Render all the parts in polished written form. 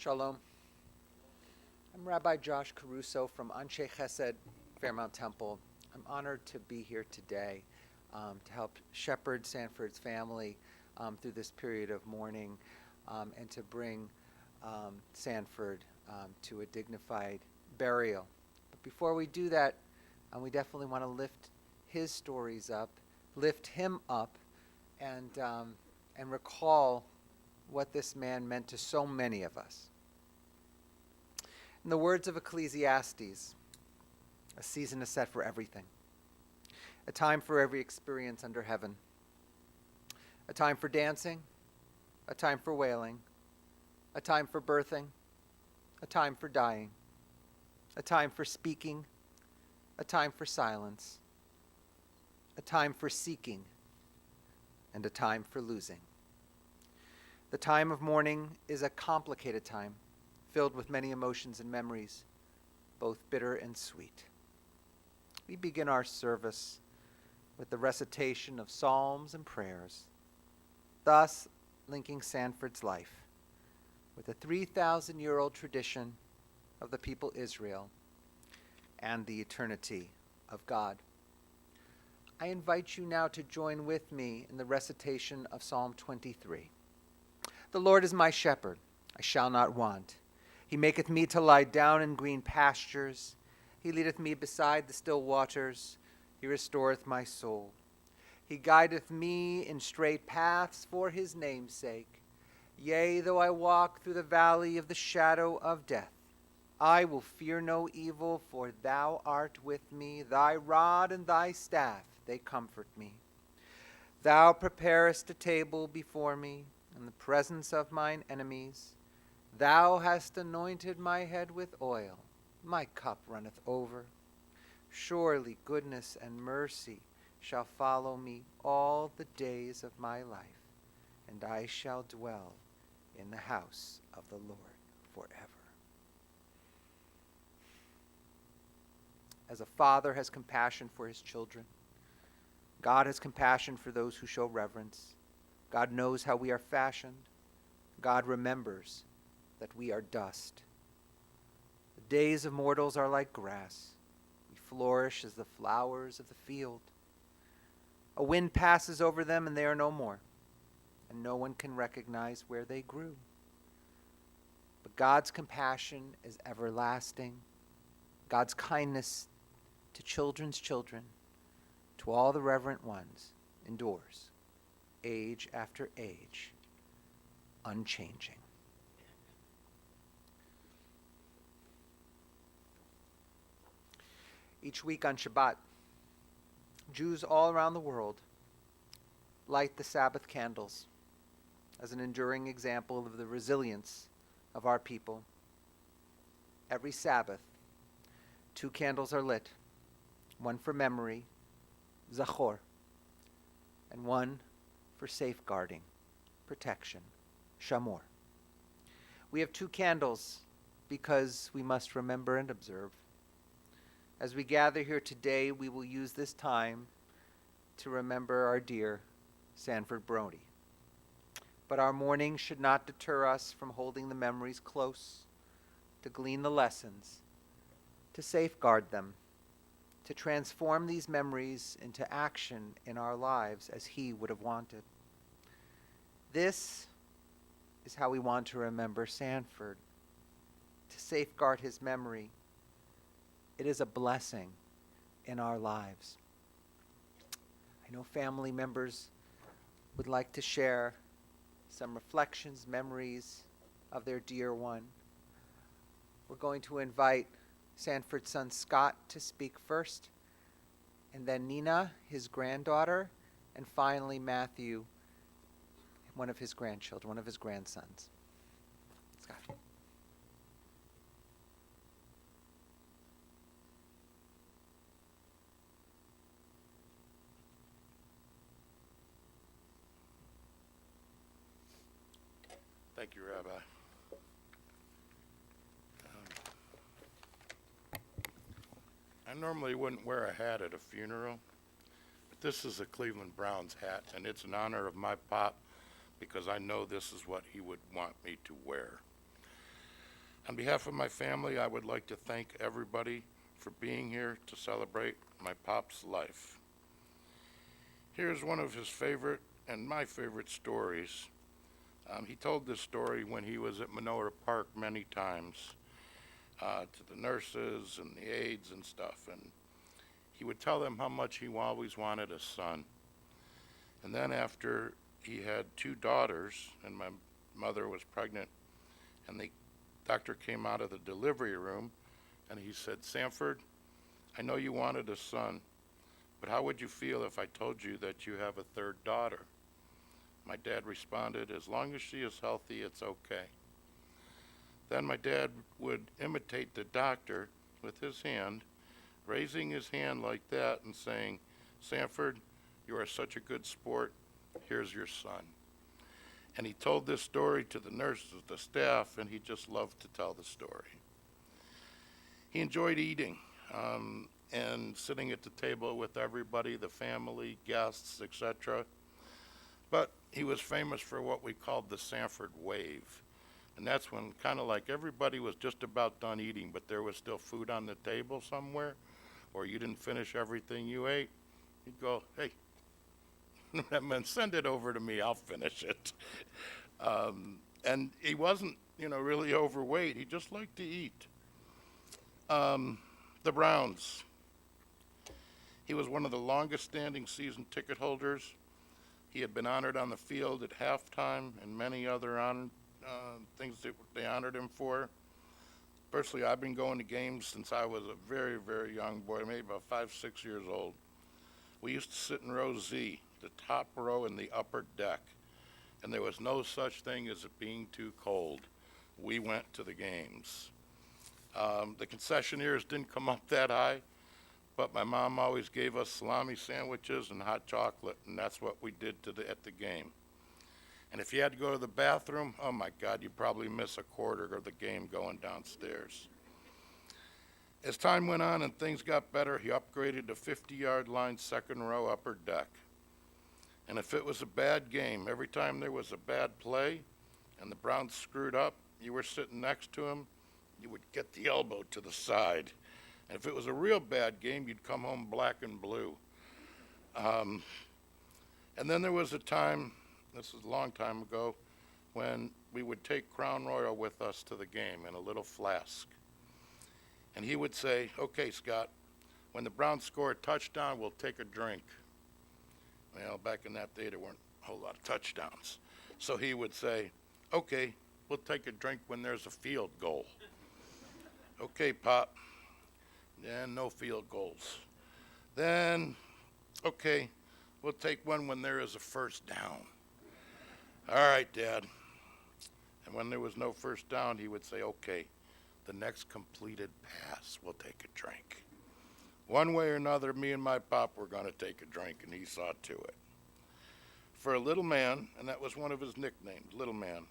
Shalom. I'm Rabbi Josh Caruso from Anshe Chesed, Fairmount Temple. I'm honored to be here today to help shepherd Sanford's family through this period of mourning and to bring Sanford to a dignified burial. But before we do that, we definitely want to lift his stories up, lift him up, and recall what this man meant to so many of us. In the words of Ecclesiastes, a season is set for everything, a time for every experience under heaven, a time for dancing, a time for wailing, a time for birthing, a time for dying, a time for speaking, a time for silence, a time for seeking, and a time for losing. The time of mourning is a complicated time, filled with many emotions and memories, both bitter and sweet. We begin our service with the recitation of psalms and prayers, thus linking Sanford's life with a 3,000-year-old tradition of the people Israel and the eternity of God. I invite you now to join with me in the recitation of Psalm 23. The Lord is my shepherd, I shall not want. He maketh me to lie down in green pastures. He leadeth me beside the still waters. He restoreth my soul. He guideth me in straight paths for his name's sake. Yea, though I walk through the valley of the shadow of death, I will fear no evil, for thou art with me. Thy rod and thy staff, they comfort me. Thou preparest a table before me in the presence of mine enemies. Thou hast anointed my head with oil. My cup runneth over. Surely goodness and mercy shall follow me all the days of my life, and I shall dwell in the house of the Lord forever. As a father has compassion for his children, God has compassion for those who show reverence. God knows how we are fashioned. God remembers that we are dust. The days of mortals are like grass. We flourish as the flowers of the field. A wind passes over them and they are no more, and no one can recognize where they grew. But God's compassion is everlasting. God's kindness to children's children, to all the reverent ones, endures, age after age, unchanging. Each week on Shabbat, Jews all around the world light the Sabbath candles as an enduring example of the resilience of our people. Every Sabbath, 2 candles are lit, one for memory, Zachor, and one for safeguarding, protection, Shamor. We have 2 candles because we must remember and observe. As we gather here today, we will use this time to remember our dear Sanford Brody. But our mourning should not deter us from holding the memories close, to glean the lessons, to safeguard them, to transform these memories into action in our lives as he would have wanted. This is how we want to remember Sanford, to safeguard his memory. It is a blessing in our lives. I know family members would like to share some reflections, memories of their dear one. We're going to invite Sanford's son Scott to speak first, and then Nina, his granddaughter, and finally Matthew, one of his grandchildren, one of his grandsons. Scott. Thank you, Rabbi. I normally wouldn't wear a hat at a funeral, but this is a Cleveland Browns hat, and it's in honor of my pop because I know this is what he would want me to wear. On behalf of my family, I would like to thank everybody for being here to celebrate my pop's life. Here's one of his favorite and my favorite stories. He told this story when he was at Menorah Park many times to the nurses and the aides and stuff, and he would tell them how much he always wanted a son. And then after he had 2 daughters, and my mother was pregnant, and the doctor came out of the delivery room, and he said, "Sanford, I know you wanted a son, but how would you feel if I told you that you have a 3rd daughter?" My dad responded, "As long as she is healthy, it's okay." Then my dad would imitate the doctor with his hand, raising his hand like that and saying, "Sanford, you are such a good sport. Here's your son." And he told this story to the nurses, the staff, and he just loved to tell the story. He enjoyed eating and sitting at the table with everybody, the family, guests, etc. But he was famous for what we called the Sanford Wave. And that's when kind of like everybody was just about done eating, but there was still food on the table somewhere, or you didn't finish everything you ate. He'd go, "Hey, man, send it over to me, I'll finish it." And he wasn't, really overweight. He just liked to eat. The Browns. He was one of the longest standing season ticket holders. He had been honored on the field at halftime and many other things that they honored him for. Personally, I've been going to games since I was a very, very young boy, maybe about 5, 6 years old. We used to sit in row Z, the top row in the upper deck, and there was no such thing as it being too cold. We went to the games. The concessionaires didn't come up that high, but my mom always gave us salami sandwiches and hot chocolate, and that's what we did at the game. And if you had to go to the bathroom, oh my God, you'd probably miss a quarter of the game going downstairs. As time went on and things got better, he upgraded to 50-yard line, 2nd row, upper deck. And if it was a bad game, every time there was a bad play and the Browns screwed up, you were sitting next to him, you would get the elbow to the side. And if it was a real bad game, you'd come home black and blue. And then there was a time, this is a long time ago, when we would take Crown Royal with us to the game in a little flask. And he would say, "Okay, Scott, when the Browns score a touchdown, we'll take a drink." Well, back in that day, there weren't a whole lot of touchdowns. So he would say, "Okay, we'll take a drink when there's a field goal." "Okay, Pop." Then no field goals. Then, "Okay, we'll take one when there is a first down." "All right, Dad." And when there was no first down, he would say, "Okay, the next completed pass, we'll take a drink." One way or another, me and my pop were going to take a drink, and he saw to it. For a little man, and that was one of his nicknames, Little Man,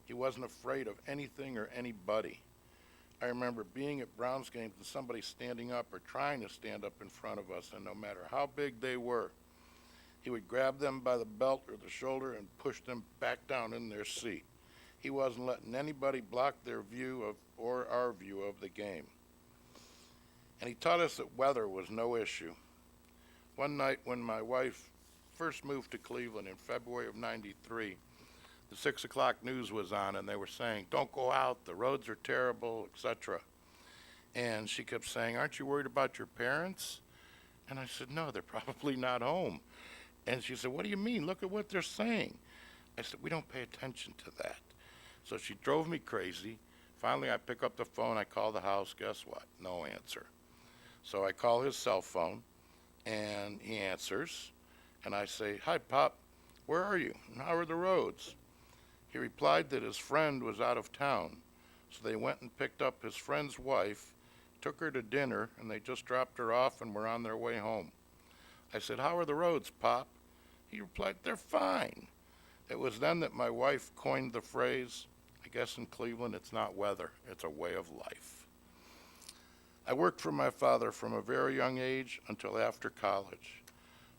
he wasn't afraid of anything or anybody. I remember being at Browns games and somebody standing up or trying to stand up in front of us, and no matter how big they were, he would grab them by the belt or the shoulder and push them back down in their seat. He wasn't letting anybody block their view of or our view of the game. And he taught us that weather was no issue. One night when my wife first moved to Cleveland in February of '93, the 6 o'clock news was on, and they were saying, "Don't go out, the roads are terrible," etc. And she kept saying, "Aren't you worried about your parents?" And I said, "No, they're probably not home." And she said, "What do you mean? Look at what they're saying." I said, "We don't pay attention to that." So she drove me crazy. Finally, I pick up the phone, I call the house, guess what? No answer. So I call his cell phone, and he answers, and I say, "Hi, Pop, where are you? And how are the roads?" He replied that his friend was out of town, so they went and picked up his friend's wife, took her to dinner, and they just dropped her off and were on their way home. I said, "How are the roads, Pop?" He replied, "They're fine." It was then that my wife coined the phrase, I guess in Cleveland it's not weather, it's a way of life. I worked for my father from a very young age until after college.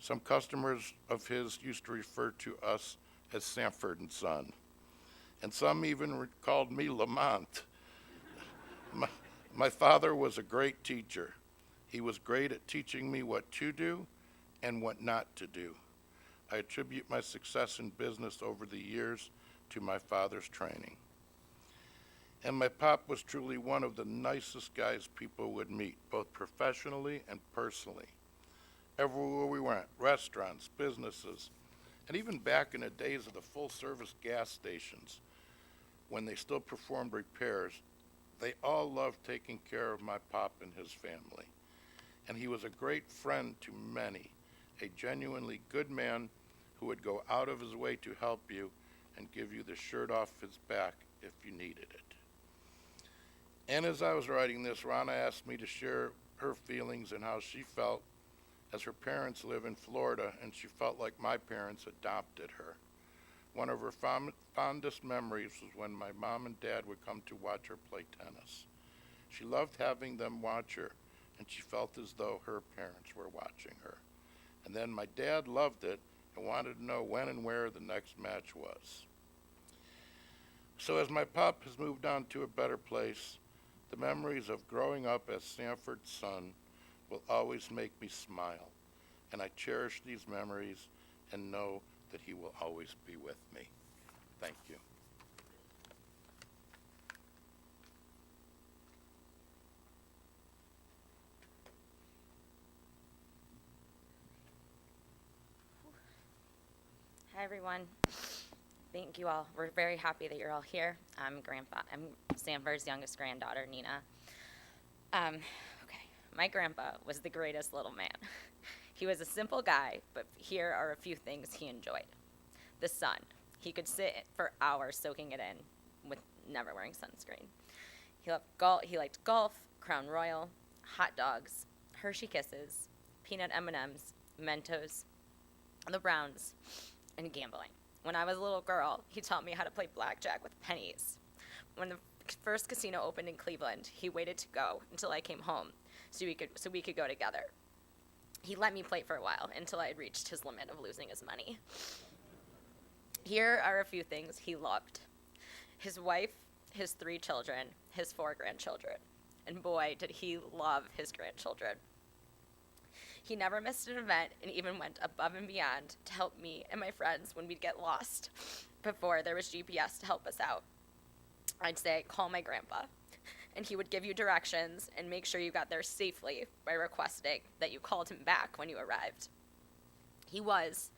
Some customers of his used to refer to us as Sanford and Son, and some even called me Lamont. My father was a great teacher. He was great at teaching me what to do and what not to do. I attribute my success in business over the years to my father's training. And my pop was truly one of the nicest guys people would meet, both professionally and personally. Everywhere we went, restaurants, businesses, and even back in the days of the full-service gas stations, when they still performed repairs, they all loved taking care of my pop and his family. And he was a great friend to many, a genuinely good man who would go out of his way to help you and give you the shirt off his back if you needed it. And as I was writing this, Rana asked me to share her feelings and how she felt, as her parents live in Florida and she felt like my parents adopted her. One of her fondest memories was when my mom and dad would come to watch her play tennis. She loved having them watch her, and she felt as though her parents were watching her. And then my dad loved it and wanted to know when and where the next match was. So as my pop has moved on to a better place, the memories of growing up as Sanford's son will always make me smile, and I cherish these memories and know that he will always be with me. Thank you. Hi, everyone. Thank you all. We're very happy that you're all here. I'm Sanford's youngest granddaughter, Nina. Okay, my grandpa was the greatest little man. He was a simple guy, but here are a few things he enjoyed. The sun. He could sit for hours soaking it in with never wearing sunscreen. He liked golf, Crown Royal, hot dogs, Hershey Kisses, peanut M&Ms, Mentos, the Browns, and gambling. When I was a little girl, he taught me how to play blackjack with pennies. When the first casino opened in Cleveland, he waited to go until I came home so we could go together. He let me play for a while until I had reached his limit of losing his money. Here are a few things he loved: his wife, his 3 children, his 4 grandchildren. And boy, did he love his grandchildren. He never missed an event and even went above and beyond to help me and my friends when we'd get lost before there was GPS to help us out. I'd say, call my grandpa, and he would give you directions and make sure you got there safely by requesting that you called him back when you arrived. He was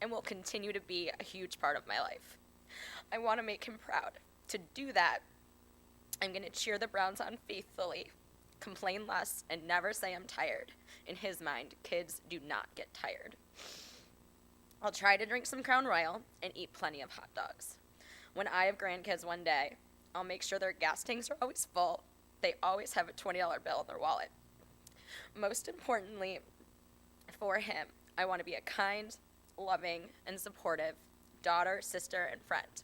and will continue to be a huge part of my life. I want to make him proud. To do that, I'm going to cheer the Browns on faithfully, complain less, and never say I'm tired. In his mind, kids do not get tired. I'll try to drink some Crown Royal and eat plenty of hot dogs. When I have grandkids one day, I'll make sure their gas tanks are always full. They always have a $20 bill in their wallet. Most importantly, for him, I want to be a kind, loving, and supportive daughter, sister, and friend.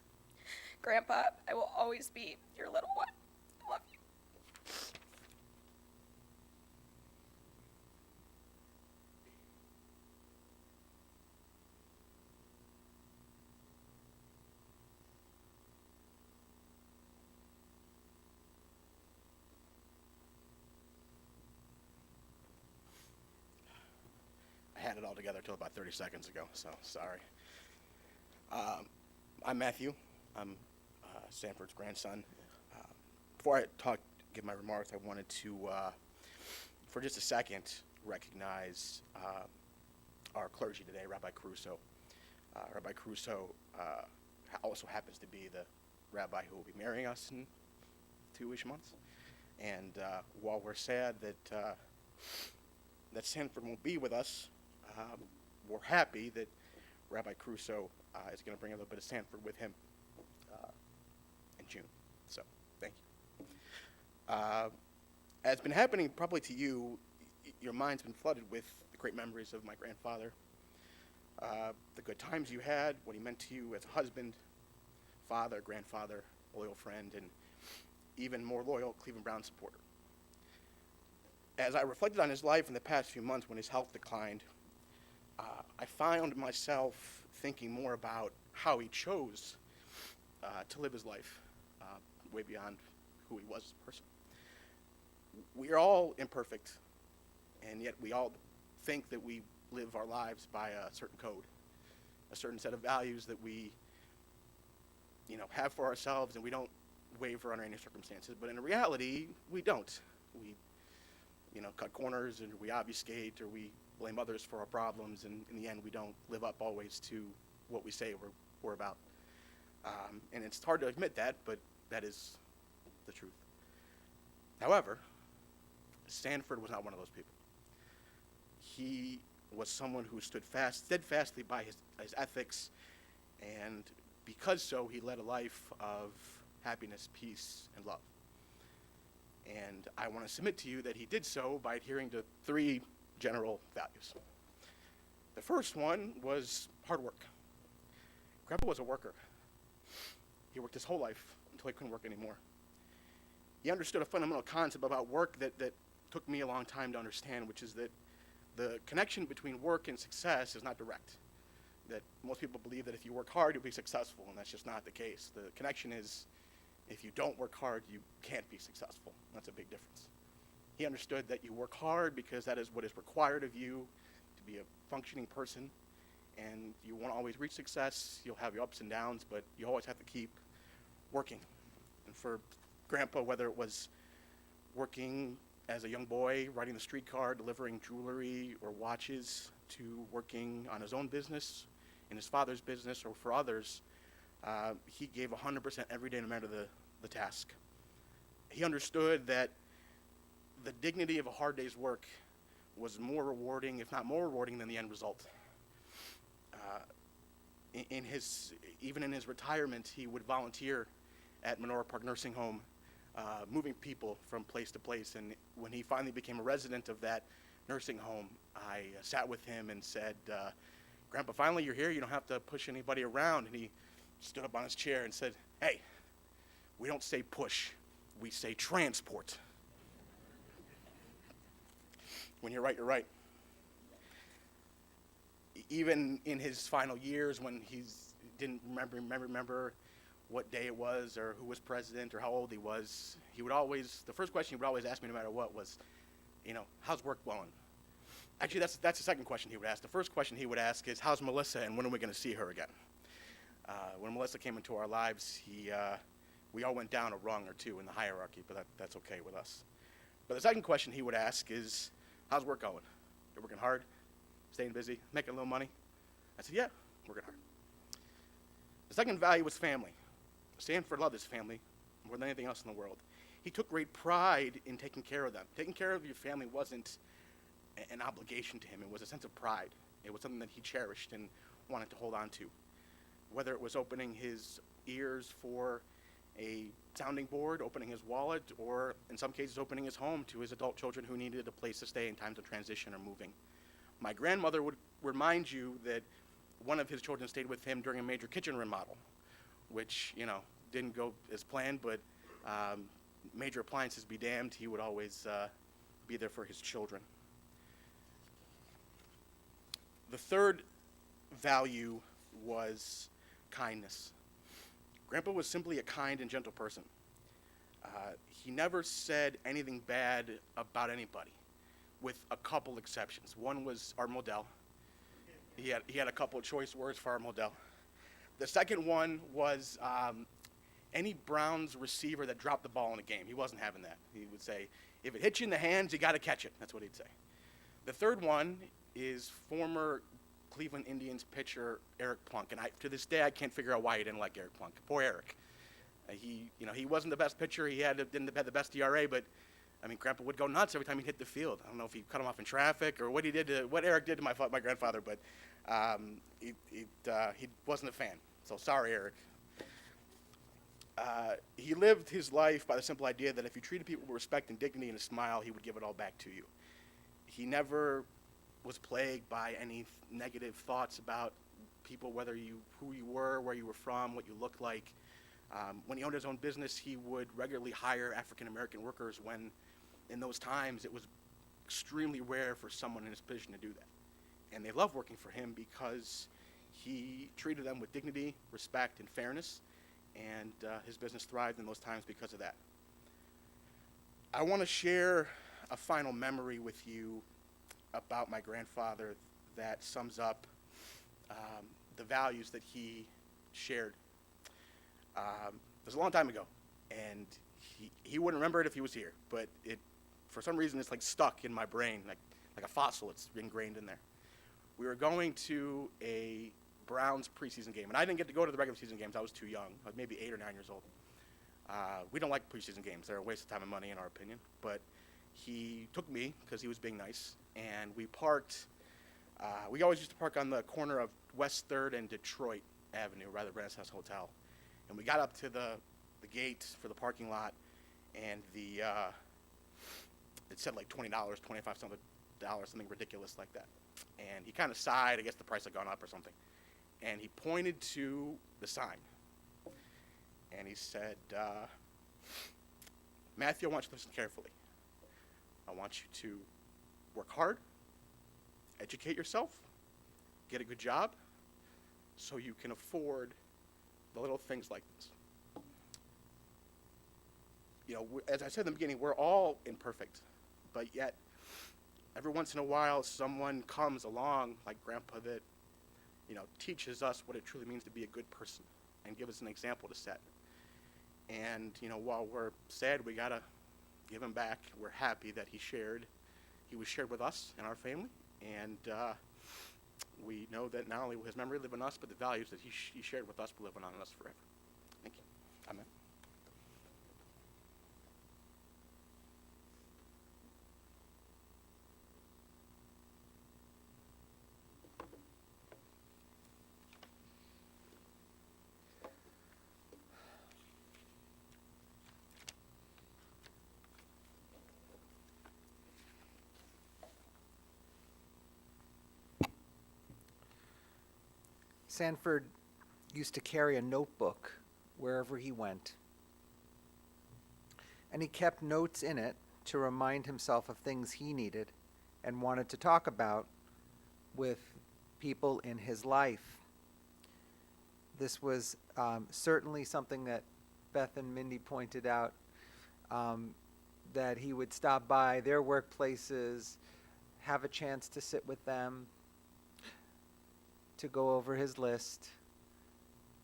Grandpa, I will always be your little one. I love you. I had it all together until about 30 seconds ago, so sorry. I'm Matthew. I'm Sanford's grandson. Before I give my remarks, I wanted to, for just a second, recognize our clergy today, Rabbi Caruso. Rabbi Caruso also happens to be the rabbi who will be marrying us in 2-ish months. And while we're sad that Sanford won't be with us, we're happy that Rabbi Caruso is going to bring a little bit of Sanford with him in June. So, thank you. As has been happening probably to you, your mind's been flooded with the great memories of my grandfather, the good times you had, what he meant to you as a husband, father, grandfather, loyal friend, and even more loyal Cleveland Browns supporter. As I reflected on his life in the past few months when his health declined, I found myself thinking more about how he chose to live his life way beyond who he was as a person. We are all imperfect, and yet we all think that we live our lives by a certain code, a certain set of values that we, have for ourselves, and we don't waver under any circumstances. But in reality, we don't. We, cut corners, and we obfuscate, or we blame others for our problems, and in the end, we don't live up always to what we say we're about. And it's hard to admit that, but that is the truth. However, Sanford was not one of those people. He was someone who stood steadfastly by his ethics, and because so, he led a life of happiness, peace, and love. And I want to submit to you that he did so by adhering to 3 general values. The first one was hard work. Grandpa was a worker. He worked his whole life until he couldn't work anymore. He understood a fundamental concept about work that took me a long time to understand, which is that the connection between work and success is not direct. That most people believe that if you work hard, you'll be successful, and that's just not the case. The connection is, if you don't work hard, you can't be successful. That's a big difference. He understood that you work hard because that is what is required of you to be a functioning person, and you won't always reach success. You'll have your ups and downs, but you always have to keep working. And for Grandpa, whether it was working as a young boy, riding the streetcar, delivering jewelry or watches, to working on his own business, in his father's business, or for others, he gave 100% every day, no matter the task. He understood that the dignity of a hard day's work was more rewarding, if not more rewarding, than the end result. Even in his retirement, he would volunteer at Menorah Park Nursing Home, moving people from place to place. And when he finally became a resident of that nursing home, I sat with him and said, Grandpa, finally you're here. You don't have to push anybody around. And he stood up on his chair and said, hey, we don't say push, we say transport. When you're right, you're right. Even in his final years, when he didn't remember what day it was or who was president or how old he was, the first question he would always ask me no matter what was, how's work going? Actually, that's the second question he would ask. The first question he would ask is, how's Melissa, and when are we going to see her again? When Melissa came into our lives, we all went down a rung or two in the hierarchy, but that's okay with us. But the second question he would ask is, how's work going? You're working hard, staying busy, making a little money? I said, yeah, working hard. The second value was family. Sanford loved his family more than anything else in the world. He took great pride in taking care of them. Taking care of your family wasn't an obligation to him. It was a sense of pride. It was something that he cherished and wanted to hold on to. Whether it was opening his ears for a sounding board, opening his wallet, or in some cases opening his home to his adult children who needed a place to stay in times of transition or moving. My grandmother would remind you that one of his children stayed with him during a major kitchen remodel, which, didn't go as planned, but major appliances be damned, he would always be there for his children. The third value was kindness. Grandpa was simply a kind and gentle person. He never said anything bad about anybody, with a couple exceptions. One was our Modell. He had a couple of choice words for our Modell. The second one was any Browns receiver that dropped the ball in a game. He wasn't having that. He would say, if it hits you in the hands, you got to catch it. That's what he'd say. The third one is former Cleveland Indians pitcher Eric Plunk, and to this day I can't figure out why he didn't like Eric Plunk. Poor Eric. He wasn't the best pitcher. He didn't have the best ERA, but Grandpa would go nuts every time he hit the field. I don't know if he cut him off in traffic or what Eric did to my grandfather, but he wasn't a fan. So sorry, Eric. He lived his life by the simple idea that if you treated people with respect and dignity and a smile, he would give it all back to you. He never was plagued by any negative thoughts about people, who you were, where you were from, what you looked like. When he owned his own business, he would regularly hire African-American workers when, in those times, it was extremely rare for someone in his position to do that. And they loved working for him because he treated them with dignity, respect, and fairness, and his business thrived in those times because of that. I want to share a final memory with you about my grandfather that sums up the values that he shared. It was a long time ago, and he wouldn't remember it if he was here, but for some reason it's like stuck in my brain, like a fossil. It's ingrained in there. We were going to a Browns preseason game, and I didn't get to go to the regular season games. I was too young. I was maybe 8 or 9 years old. We don't like preseason games. They're a waste of time and money, in our opinion. But he took me because he was being nice, and we parked. We always used to park on the corner of West 3rd and Detroit Avenue, by the Renaissance Hotel. And we got up to the gate for the parking lot, and it said like $20, 25 something dollars, something ridiculous like that. And he kind of sighed. I guess the price had gone up or something. And he pointed to the sign. And he said, Matthew, I want you to listen carefully. I want you to work hard, educate yourself, get a good job, so you can afford the little things like this. You know, as I said in the beginning, we're all imperfect, but yet every once in a while someone comes along, like Grandpa, that, you know, teaches us what it truly means to be a good person and give us an example to set. And, you know, while we're sad, we got to give him back. We're happy that he was shared with us and our family. And we know that not only will his memory live in us, but the values that he shared with us will live on in us forever. Thank you. Amen. Sanford used to carry a notebook wherever he went. And he kept notes in it to remind himself of things he needed and wanted to talk about with people in his life. This was certainly something that Beth and Mindy pointed out, that he would stop by their workplaces, have a chance to sit with them, to go over his list,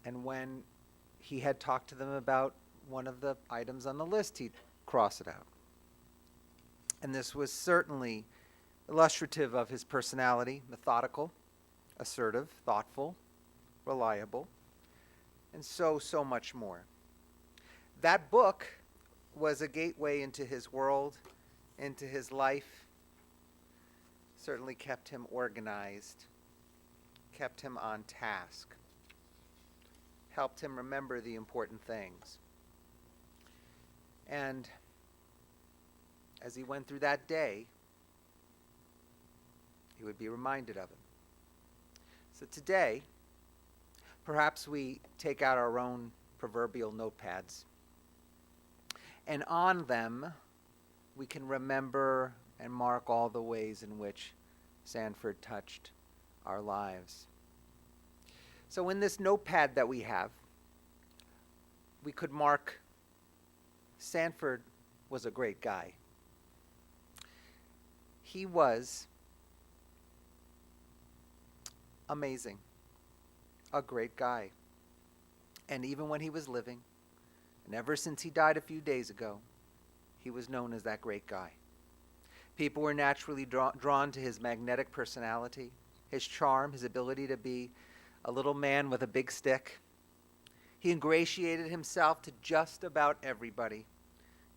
and when he had talked to them about one of the items on the list, he'd cross it out. And this was certainly illustrative of his personality: methodical, assertive, thoughtful, reliable, and so much more. That book was a gateway into his world, into his life. Certainly kept him organized, kept him on task, helped him remember the important things. And as he went through that day, he would be reminded of it. So today, perhaps we take out our own proverbial notepads, and on them we can remember and mark all the ways in which Sanford touched our lives. So in this notepad that we have, we could mark Sanford was a great guy. He was amazing, a great guy. And even when he was living, and ever since he died a few days ago, he was known as that great guy. People were naturally drawn to his magnetic personality, his charm, his ability to be a little man with a big stick. He ingratiated himself to just about everybody,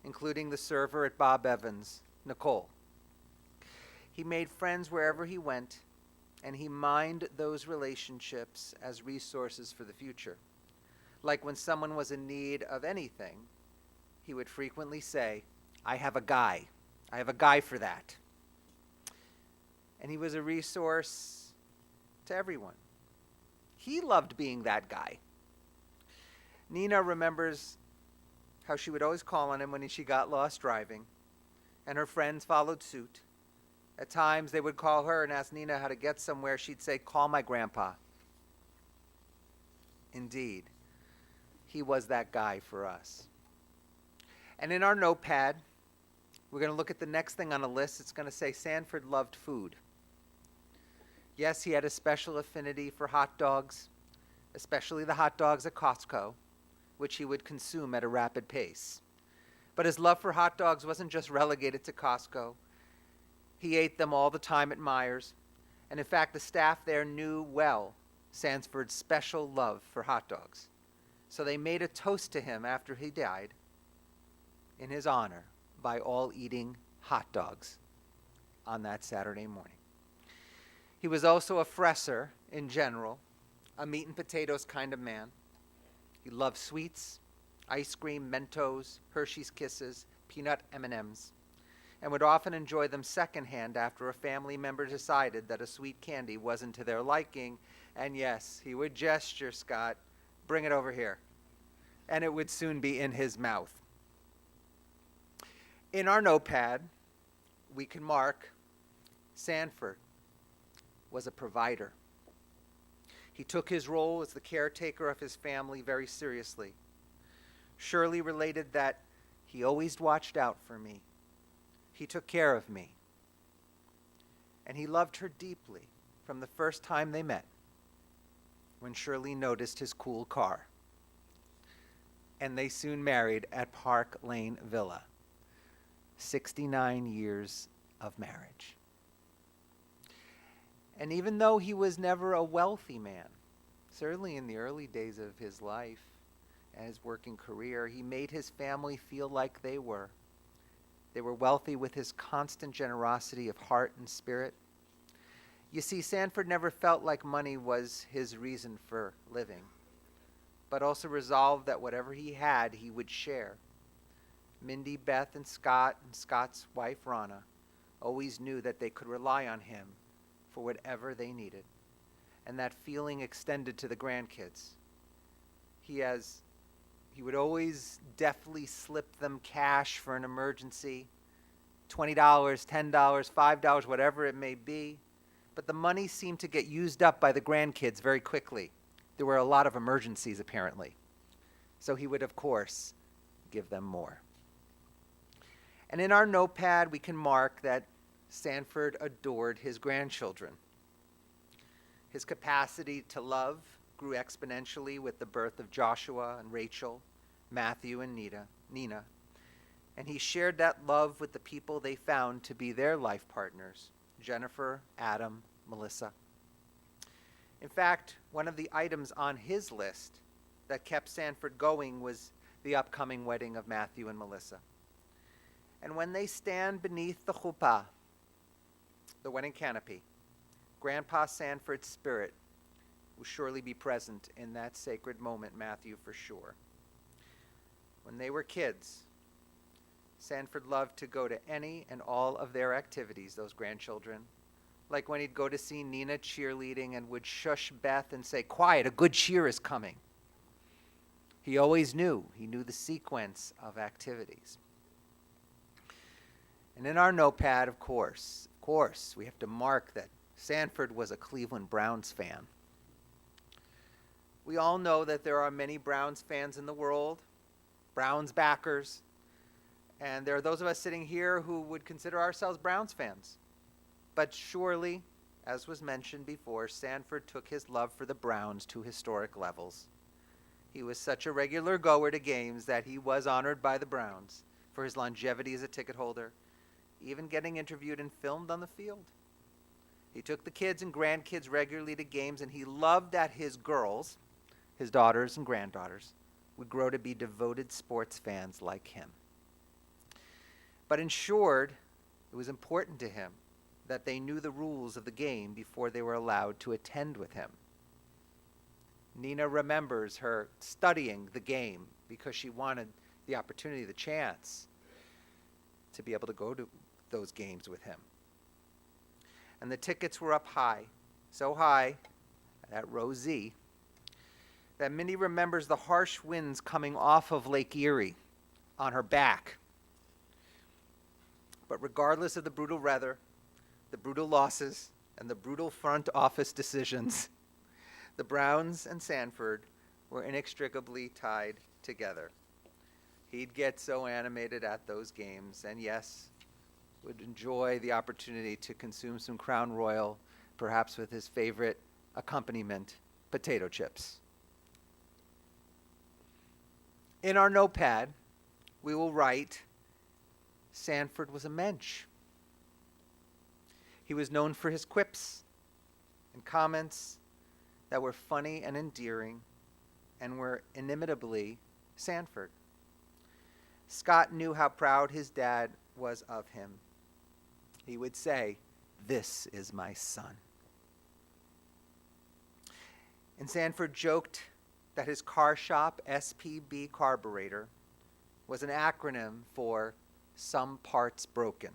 including the server at Bob Evans, Nicole. He made friends wherever he went, and he mined those relationships as resources for the future. Like when someone was in need of anything, he would frequently say, I have a guy for that. And he was a resource to everyone. He loved being that guy. Nina remembers how she would always call on him when she got lost driving, and her friends followed suit. At times they would call her and ask Nina how to get somewhere. She'd say, call my grandpa. Indeed, he was that guy for us. And in our notepad, We're going to look at the next thing on the list. It's going to say Sanford loved food. Yes, he had a special affinity for hot dogs, especially the hot dogs at Costco, which he would consume at a rapid pace. But his love for hot dogs wasn't just relegated to Costco. He ate them all the time at Myers, and in fact, the staff there knew well Sanford's special love for hot dogs. So they made a toast to him after he died in his honor by all eating hot dogs on that Saturday morning. He was also a fresser in general, a meat and potatoes kind of man. He loved sweets, ice cream, Mentos, Hershey's Kisses, peanut M&Ms, and would often enjoy them secondhand after a family member decided that a sweet candy wasn't to their liking. And yes, he would gesture, Scott, bring it over here. And it would soon be in his mouth. In our notepad, we can mark Sanford was a provider. He took his role as the caretaker of his family very seriously. Shirley related that he always watched out for me. He took care of me. And he loved her deeply from the first time they met, when Shirley noticed his cool car. And they soon married at Park Lane Villa. 69 years of marriage. And even though he was never a wealthy man, certainly in the early days of his life and his working career, he made his family feel like they were. They were wealthy with his constant generosity of heart and spirit. You see, Sanford never felt like money was his reason for living, but also resolved that whatever he had, he would share. Mindy, Beth, and Scott's wife, Rana, always knew that they could rely on him for whatever they needed. And that feeling extended to the grandkids. He would always deftly slip them cash for an emergency, $20, $10, $5, whatever it may be. But the money seemed to get used up by the grandkids very quickly. There were a lot of emergencies, apparently. So he would, of course, give them more. And in our notepad, we can mark that Sanford adored his grandchildren. His capacity to love grew exponentially with the birth of Joshua and Rachel, Matthew and Nina. And he shared that love with the people they found to be their life partners, Jennifer, Adam, Melissa. In fact, one of the items on his list that kept Sanford going was the upcoming wedding of Matthew and Melissa. And when they stand beneath the chuppah, the wedding canopy, Grandpa Sanford's spirit will surely be present in that sacred moment, Matthew, for sure. When they were kids, Sanford loved to go to any and all of their activities, those grandchildren. Like when he'd go to see Nina cheerleading and would shush Beth and say, "Quiet, a good cheer is coming." He always knew. He knew the sequence of activities. And in our notepad, of course, we have to mark that Sanford was a Cleveland Browns fan. We all know that there are many Browns fans in the world, Browns backers, and there are those of us sitting here who would consider ourselves Browns fans. But surely, as was mentioned before, Sanford took his love for the Browns to historic levels. He was such a regular goer to games that he was honored by the Browns for his longevity as a ticket holder, even getting interviewed and filmed on the field. He took the kids and grandkids regularly to games, and he loved that his girls, his daughters and granddaughters, would grow to be devoted sports fans like him. But in short, it was important to him that they knew the rules of the game before they were allowed to attend with him. Nina remembers her studying the game because she wanted the opportunity, the chance to be able to go to those games with him. And the tickets were up high, so high, at row Z, that Minnie remembers the harsh winds coming off of Lake Erie on her back. But regardless of the brutal weather, the brutal losses, and the brutal front office decisions, the Browns and Sanford were inextricably tied together. He'd get so animated at those games, and yes, would enjoy the opportunity to consume some Crown Royal, perhaps with his favorite accompaniment, potato chips. In our notepad, we will write, Sanford was a mensch. He was known for his quips and comments that were funny and endearing and were inimitably Sanford. Scott knew how proud his dad was of him. He would say, "This is my son." And Sanford joked that his car shop, SPB Carburetor, was an acronym for Some Parts Broken.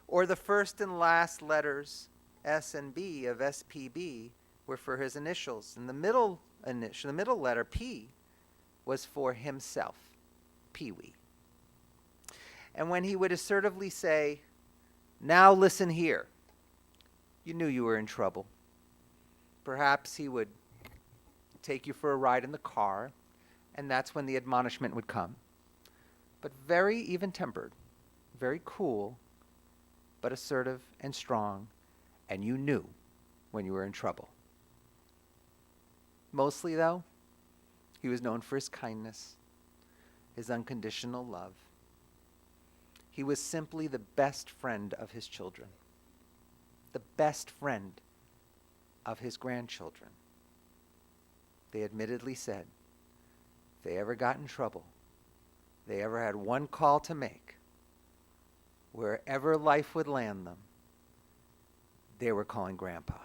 Or the first and last letters, S and B, of SPB were for his initials. And the middle letter, P, was for himself, Pee-wee. And when he would assertively say, "Now listen here," you knew you were in trouble. Perhaps he would take you for a ride in the car, and that's when the admonishment would come. But very even-tempered, very cool, but assertive and strong, and you knew when you were in trouble. Mostly, though, he was known for his kindness, his unconditional love. He was simply the best friend of his children, the best friend of his grandchildren. They admittedly said, if they ever got in trouble, they ever had one call to make, wherever life would land them, they were calling Grandpa.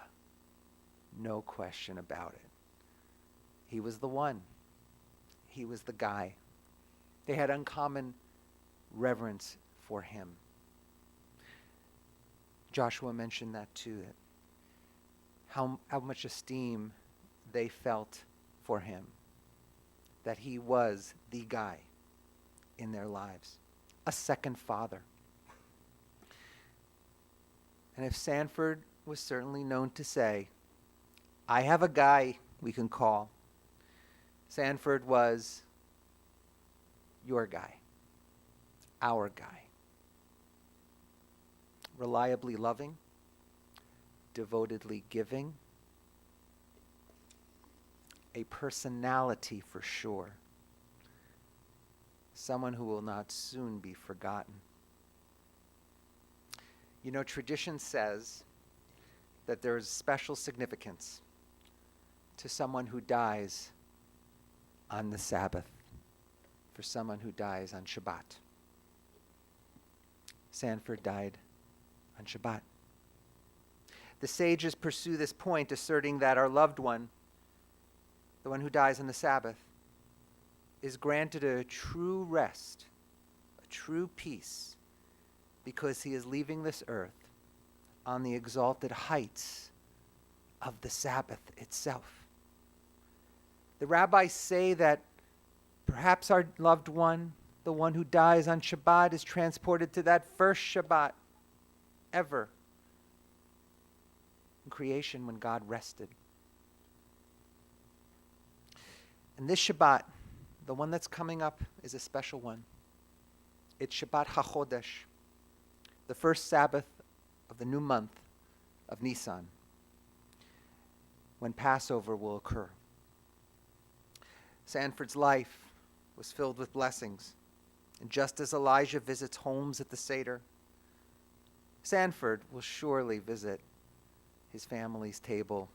No question about it. He was the one. He was the guy. They had uncommon reverence for him. Joshua mentioned that too, that how much esteem they felt for him, that he was the guy in their lives, a second father. And if Sanford was certainly known to say, "I have a guy we can call," Sanford was your guy, our guy. Reliably loving, devotedly giving, a personality for sure, someone who will not soon be forgotten. You know, tradition says that there is special significance to someone who dies on the Sabbath, for someone who dies on Shabbat. Sanford died on Shabbat. The sages pursue this point, asserting that our loved one, the one who dies on the Sabbath, is granted a true rest, a true peace, because he is leaving this earth on the exalted heights of the Sabbath itself. The rabbis say that perhaps our loved one, the one who dies on Shabbat, is transported to that first Shabbat ever in creation when God rested. And this Shabbat, the one that's coming up, is a special one. It's Shabbat HaChodesh, the first Sabbath of the new month of Nisan, when Passover will occur. Sanford's life was filled with blessings, and just as Elijah visits homes at the Seder, Sanford will surely visit his family's table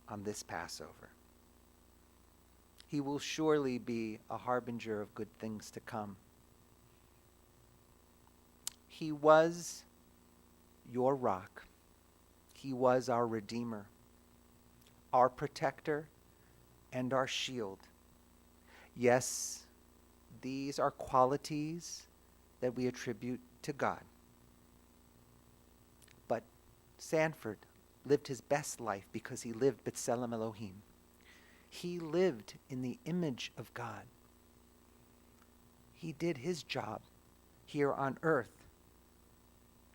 on this Passover. He will surely be a harbinger of good things to come. He was your rock. He was our Redeemer, our protector, and our shield. Yes, these are qualities that we attribute to God. But Sanford lived his best life because he lived B'Tselem Elohim. He lived in the image of God. He did his job here on earth,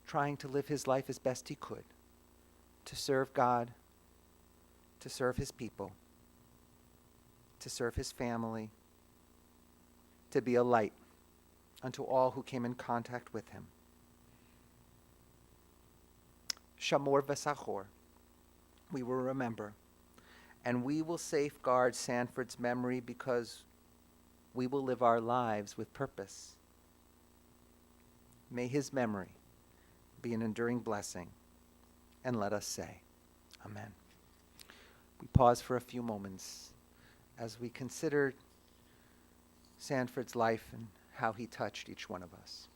trying to live his life as best he could, to serve God, to serve his people, to serve his family, to be a light unto all who came in contact with him. Shamor v'Sachor. We will remember. And we will safeguard Sanford's memory because we will live our lives with purpose. May his memory be an enduring blessing. And let us say, Amen. We pause for a few moments as we consider Sanford's life and how he touched each one of us.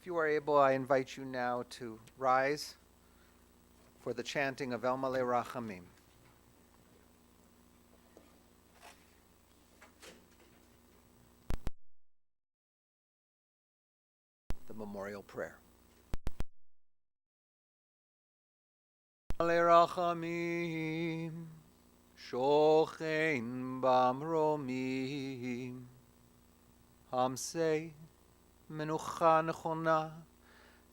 If you are able, I invite you now to rise for the chanting of El Malei Rachamim. The memorial prayer. Malei Rachamim, Shochein Bamromim, Hamsei מנוחה נכונה,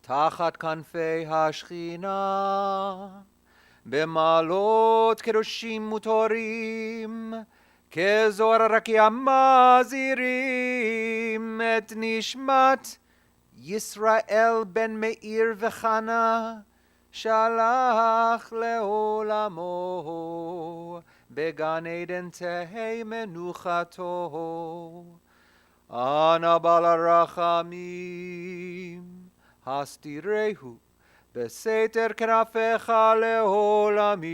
תחת כנפי השכינה, במעלות קדושים וטהורים, כזוהר הרקיע מזהירים את נשמת ישראל בן מאיר וחנה, שהלך לעולמו, בגן עדן תהי מנוחתו. אנא בעל הרחמים, הסתירהו בסתר כנפיך לעולמים,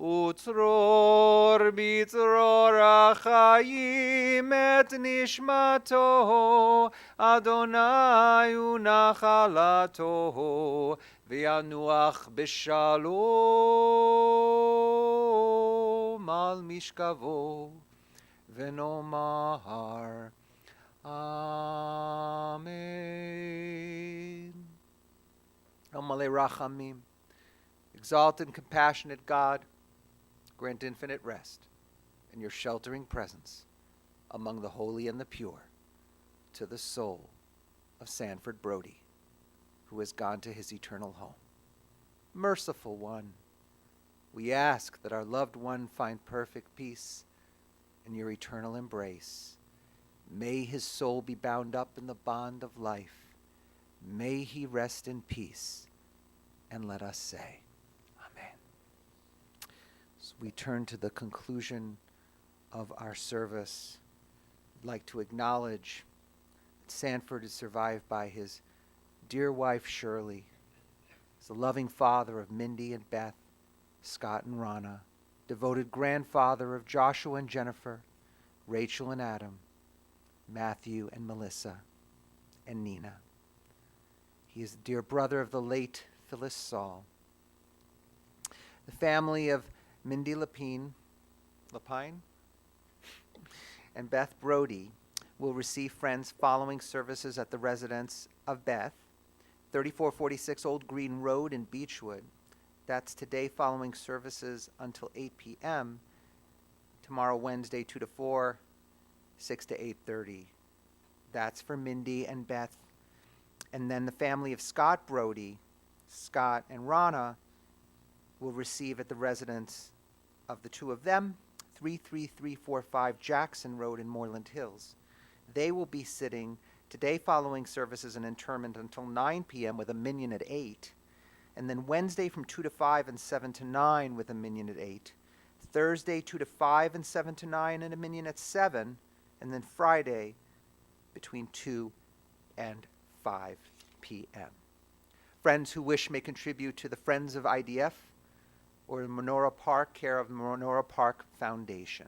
וצרור בצרור החיים את נשמתו, אדוני הוא נחלתו, וינוח בשלום על משכבו. ונאמר Amen. El Malei Rachamim, exalted and compassionate God, grant infinite rest in your sheltering presence among the holy and the pure to the soul of Sanford Brody, who has gone to his eternal home. Merciful One, we ask that our loved one find perfect peace in your eternal embrace. May his soul be bound up in the bond of life. May he rest in peace. And let us say, Amen. So we turn to the conclusion of our service. I'd like to acknowledge that Sanford is survived by his dear wife, Shirley. He's the loving father of Mindy and Beth, Scott and Rana, devoted grandfather of Joshua and Jennifer, Rachel and Adam, Matthew and Melissa, and Nina. He is the dear brother of the late Phyllis Saul. The family of Mindy Lapine and Beth Brody will receive friends following services at the residence of Beth, 3446 Old Green Road in Beechwood. That's today following services until 8 p.m., tomorrow Wednesday 2 to 4, 6 to 8:30. That's for Mindy and Beth. And then the family of Scott Brody, Scott and Rana, will receive at the residence of the two of them, 33345 Jackson Road in Moreland Hills. They will be sitting today following services and interment until 9 p.m. with a minyan at 8. And then Wednesday from 2 to 5 and 7 to 9 with a minyan at 8. Thursday 2 to 5 and 7 to 9 and a minyan at 7. And then Friday between 2 and 5 p.m. Friends who wish may contribute to the Friends of IDF or the Menorah Park, care of the Menorah Park Foundation.